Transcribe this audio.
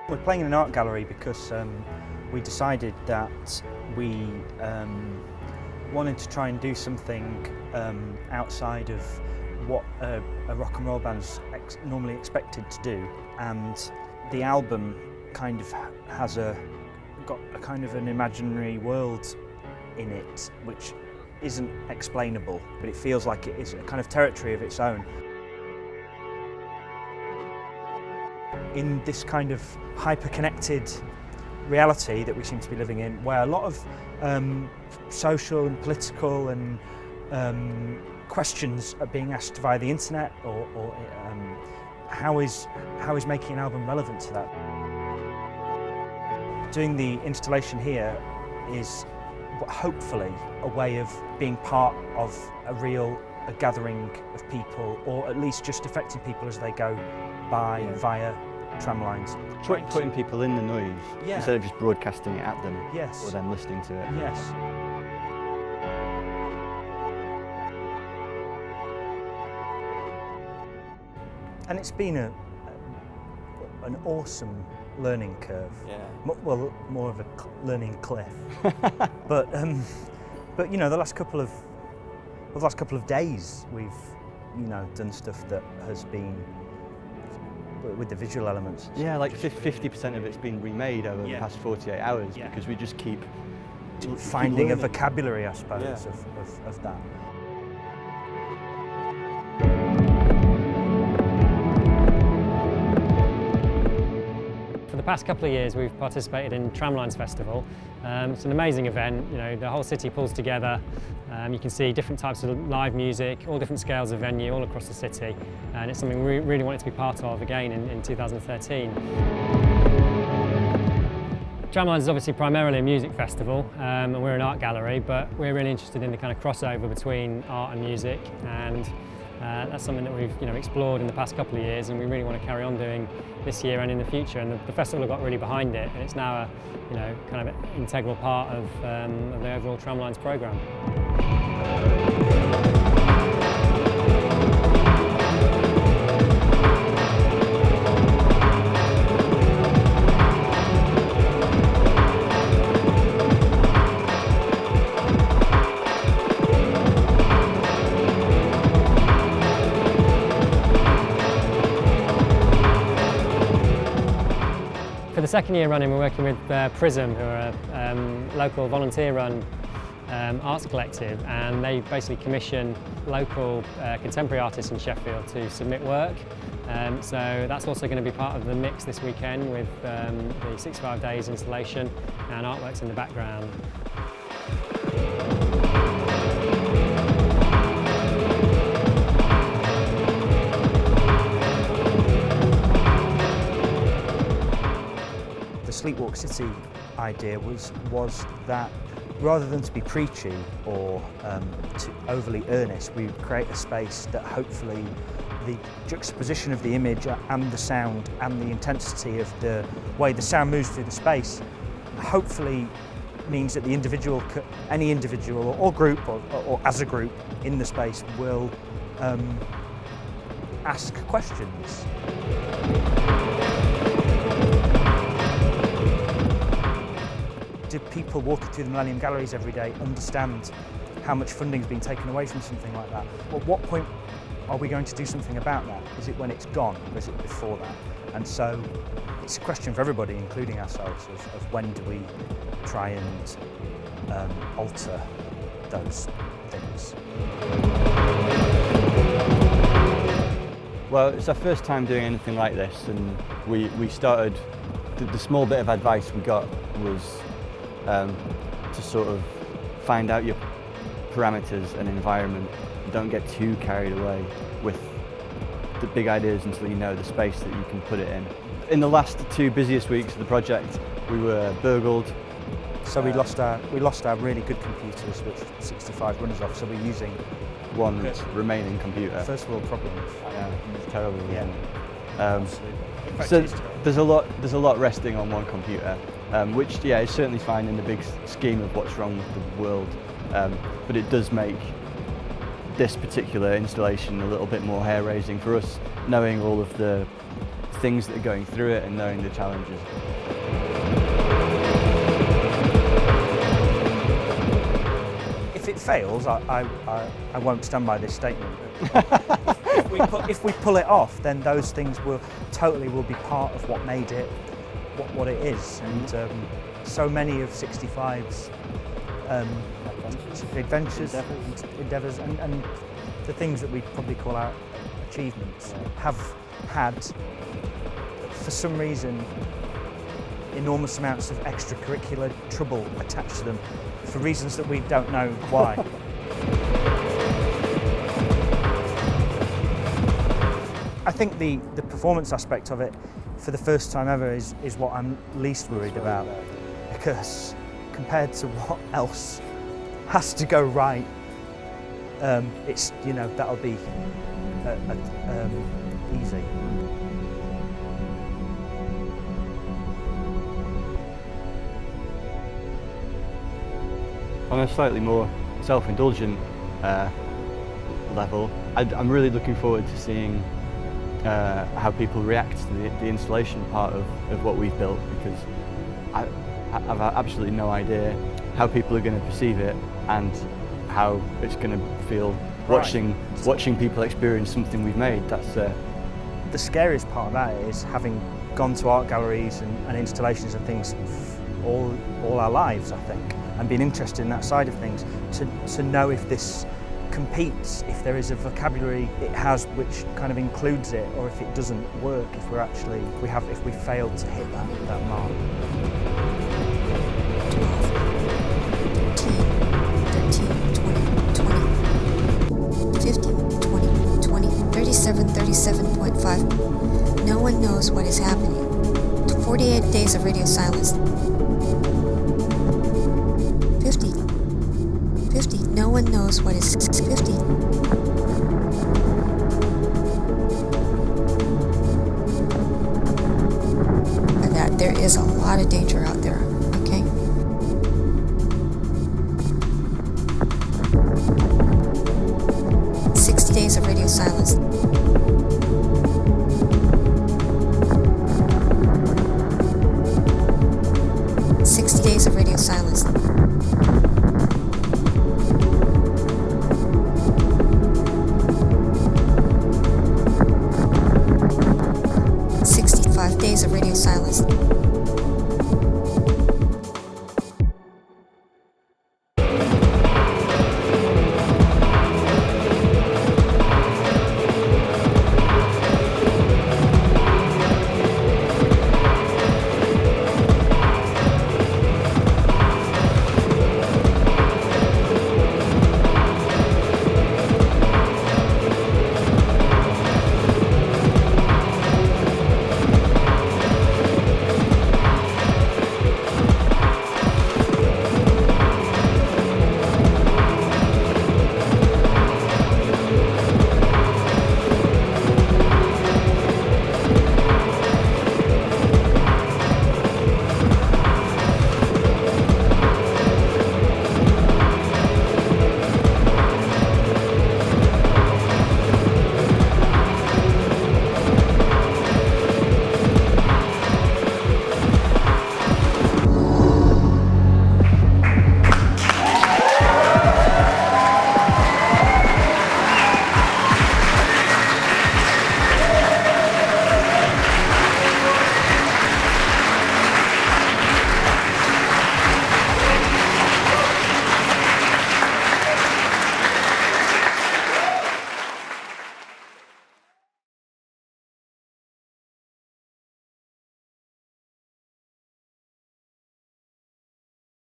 We're playing in an art gallery because we decided that we wanted to try and do something outside of what a rock and roll band's normally expected to do, and the album kind of has got a kind of an imaginary world in it which isn't explainable, but it feels like it is a kind of territory of its own. In this kind of hyper-connected reality that we seem to be living in, where a lot of social and political and questions are being asked via the internet, or how is making an album relevant to that? Doing the installation here is hopefully a way of being part of a gathering of people, or at least just affecting people as they go by via Tramlines. Putting people in the noise instead of just broadcasting it at them or them listening to it. Yes. And it's been an awesome learning curve. Yeah. Well, more of a learning cliff. but you know, the last couple of days we've done stuff that has been with the visual elements. Yeah, like 50% of it's been remade over the past 48 hours because we just keep finding a vocabulary, I suppose, of that. For the past couple of years we've participated in Tramlines Festival. It's an amazing event, the whole city pulls together. You can see different types of live music, all different scales of venue all across the city, and it's something we really wanted to be part of again in 2013. Tramlines is obviously primarily a music festival, and we're an art gallery, but we're really interested in the kind of crossover between art and music, and that's something that we've explored in the past couple of years, and we really want to carry on doing this year and in the future. And the festival got really behind it, and it's now a kind of an integral part of the overall Tramlines programme. For the second year running, we're working with PRISM, who are a local volunteer-run arts collective, and they basically commission local contemporary artists in Sheffield to submit work. So that's also going to be part of the mix this weekend with the 65 days installation and artworks in the background. The Sleepwalk City idea was that rather than to be preachy or to overly earnest, we would create a space that hopefully the juxtaposition of the image and the sound and the intensity of the way the sound moves through the space hopefully means that any individual or group or as a group in the space will ask questions. Do people walking through the Millennium galleries every day understand how much funding has been taken away from something like that? At what point are we going to do something about that? Is it when it's gone, or is it before that? And so it's a question for everybody, including ourselves, of when do we try and alter those things. Well, it's our first time doing anything like this, and we started, the small bit of advice we got was to sort of find out your parameters and environment. Don't get too carried away with the big ideas until you know the space that you can put it in. In the last 2 busiest weeks of the project, we were burgled. So we lost our really good computers, which 65 runs off. So we're using one remaining computer. First world problems. Yeah, it's terrible. Isn't it? So there's a lot resting on one computer, which is certainly fine in the big scheme of what's wrong with the world, but it does make this particular installation a little bit more hair-raising for us, knowing all of the things that are going through it and knowing the challenges. If it fails, I won't stand by this statement. If we pull it off, then those things will be part of what made it what it is. And so many of 65's adventures, endeavours, and the things that we probably call our achievements have had, for some reason, enormous amounts of extracurricular trouble attached to them for reasons that we don't know why. I think the performance aspect of it, for the first time ever, is what I'm least worried about, because compared to what else has to go right, it's, you know, that'll be easy. On a slightly more self-indulgent level, I'm really looking forward to seeing how people react to the installation part of what we've built, because I've absolutely no idea how people are going to perceive it and how it's going to feel watching people experience something we've made. That's the scariest part of that is, having gone to art galleries and installations and things all our lives, I think, and been interested in that side of things, to know if this competes, if there is a vocabulary it has which kind of includes it, or if it doesn't work, if we failed to hit that mark. 37.5. No one knows what is happening. 48 days of radio silence. 50. No one knows what is 50. And that there is a lot of danger out there, okay? Days of radio silence. 60 days of radio silence.